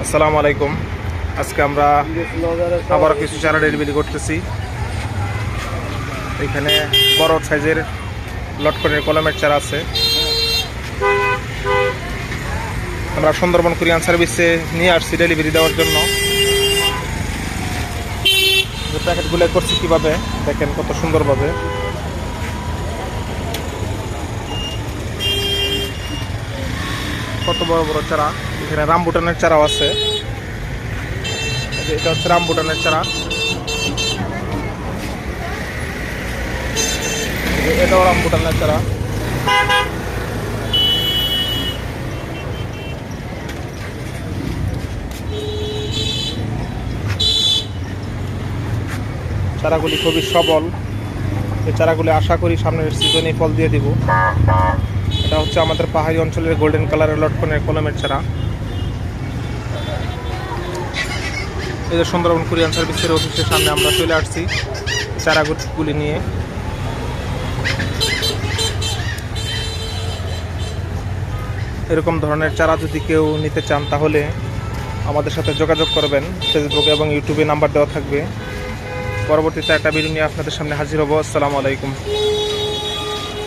আসসালামু আলাইকুম। আজকে আমরা আবার কিছু চারা ডেলিভারি করতেছি। এখানে বড় সাইজের লটকনের কলমের চারা আছে। আমরা সুন্দরবন কুরিয়ান সার্ভিসে নিয়ে আসছি ডেলিভারি দেওয়ার জন্য। প্যাকেটগুলো করছি কীভাবে দেখেন, কত সুন্দরভাবে। কত বড় বড় চারা। এখানে রামবুটানের চারাও আছে। এটা হচ্ছে রামবুটানের চারা। এটাও রামবুটানের চারা। চারাগুলি খুবই সবল। এই চারাগুলি আশা করি সামনের সিজনে ফল দিয়ে দিব। এটা হচ্ছে আমাদের পাহাড়ি অঞ্চলের গোল্ডেন কালারের লটকনের কলমের চারা। এই যে সুন্দরবন কুরিয়ান সার্ভিসের অফিসের সামনে আমরা চলে আসছি চারাগুলি নিয়ে। এরকম ধরনের চারা যদি কেউ নিতে চান তাহলে আমাদের সাথে যোগাযোগ করবেন। ফেসবুক এবং ইউটিউবে নাম্বার দেওয়া থাকবে। পরবর্তীতে একটা ভিডিও নিয়ে আপনাদের সামনে হাজির হব। আসসালামু আলাইকুম।